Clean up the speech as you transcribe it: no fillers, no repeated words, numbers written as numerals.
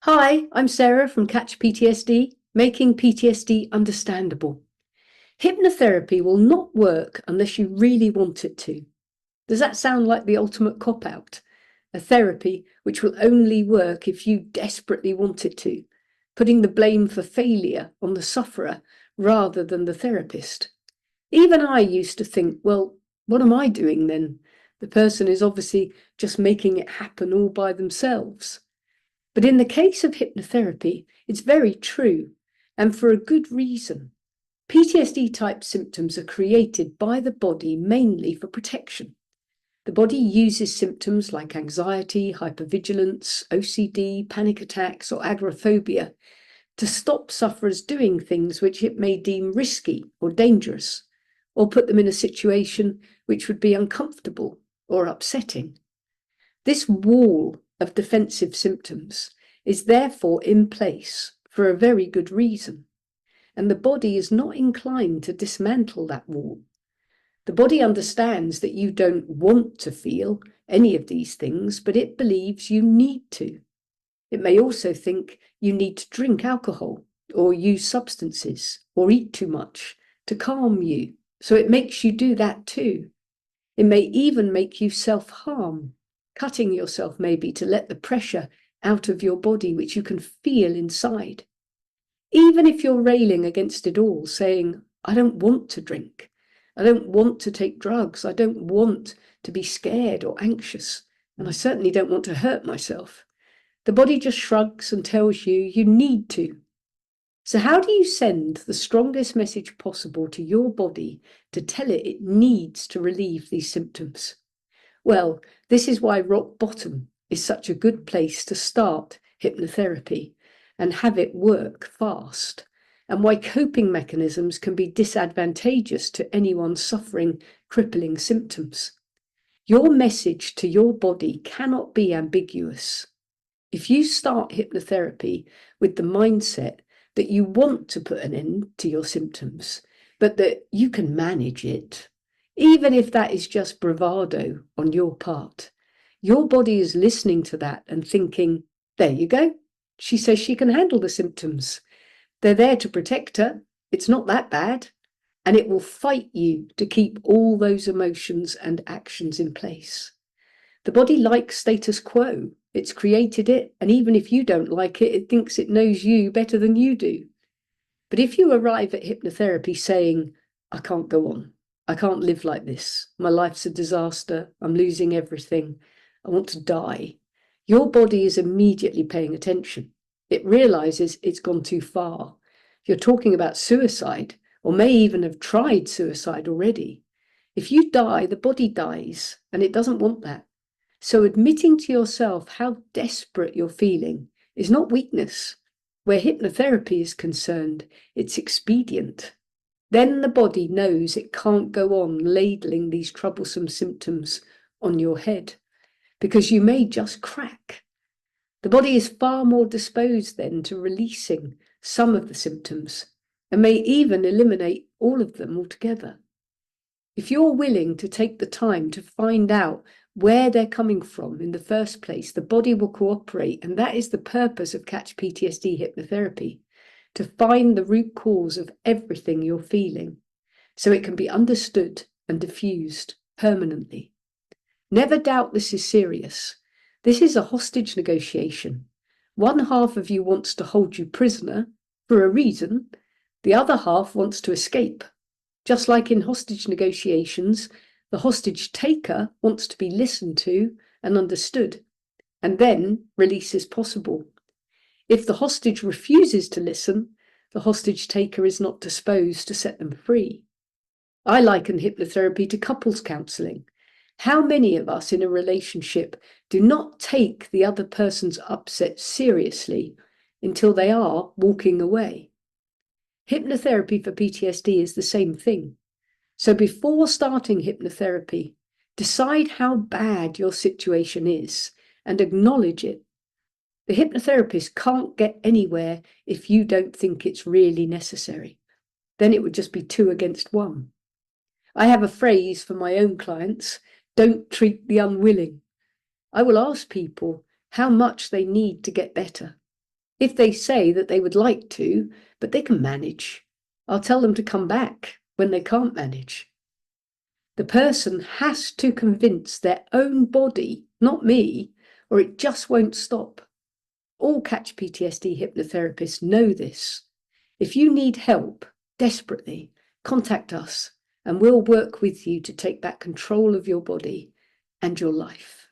Hi, I'm Sarah from Catch PTSD, making PTSD understandable. Hypnotherapy will not work unless you really want it to. Does that sound like the ultimate cop-out? A therapy which will only work if you desperately want it to, putting the blame for failure on the sufferer rather than the therapist. Even I used to think, well, what am I doing then? The person is obviously just making it happen all by themselves. But in the case of hypnotherapy, it's very true, and for a good reason. PTSD-type symptoms are created by the body mainly for protection. The body uses symptoms like anxiety, hypervigilance, OCD, panic attacks, or agoraphobia to stop sufferers doing things which it may deem risky or dangerous, or put them in a situation which would be uncomfortable or upsetting. This wall of defensive symptoms is therefore in place for a very good reason, and the body is not inclined to dismantle that wall. The body understands that you don't want to feel any of these things, but it believes you need to. It may also think you need to drink alcohol or use substances or eat too much to calm you, so it makes you do that too. It may even make you self-harm, cutting yourself maybe to let the pressure out of your body which you can feel inside. Even if you're railing against it all, saying, I don't want to drink, I don't want to take drugs, I don't want to be scared or anxious, and I certainly don't want to hurt myself. The body just shrugs and tells you you need to. So how do you send the strongest message possible to your body to tell it needs to relieve these symptoms? Well, this is why rock bottom is such a good place to start hypnotherapy and have it work fast, and why coping mechanisms can be disadvantageous to anyone suffering crippling symptoms. Your message to your body cannot be ambiguous. If you start hypnotherapy with the mindset that you want to put an end to your symptoms, but that you can manage it, even if that is just bravado on your part, your body is listening to that and thinking, there you go. She says she can handle the symptoms. They're there to protect her. It's not that bad. And it will fight you to keep all those emotions and actions in place. The body likes status quo. It's created it, and even if you don't like it, it thinks it knows you better than you do. But if you arrive at hypnotherapy saying, I can't go on, I can't live like this, my life's a disaster, I'm losing everything, I want to die, your body is immediately paying attention. It realizes it's gone too far. You're talking about suicide, or may even have tried suicide already. If you die, the body dies, and it doesn't want that. So admitting to yourself how desperate you're feeling is not weakness. Where hypnotherapy is concerned, it's expedient. Then the body knows it can't go on ladling these troublesome symptoms on your head, because you may just crack. The body is far more disposed then to releasing some of the symptoms, and may even eliminate all of them altogether. If you're willing to take the time to find out where they're coming from in the first place, the body will cooperate, and that is the purpose of Catch PTSD hypnotherapy, to find the root cause of everything you're feeling, so it can be understood and diffused permanently. Never doubt this is serious. This is a hostage negotiation. One half of you wants to hold you prisoner for a reason, the other half wants to escape. Just like in hostage negotiations, the hostage taker wants to be listened to and understood, and then release is possible. If the hostage refuses to listen, the hostage taker is not disposed to set them free. I liken hypnotherapy to couples counselling. How many of us in a relationship do not take the other person's upset seriously until they are walking away? Hypnotherapy for PTSD is the same thing. So before starting hypnotherapy, decide how bad your situation is and acknowledge it. The hypnotherapist can't get anywhere if you don't think it's really necessary. Then it would just be 2 against 1. I have a phrase for my own clients: don't treat the unwilling. I will ask people how much they need to get better. If they say that they would like to, but they can manage, I'll tell them to come back when they can't manage. The person has to convince their own body, not me, or it just won't stop. All Catch PTSD hypnotherapists know this. If you need help desperately, contact us and we'll work with you to take back control of your body and your life.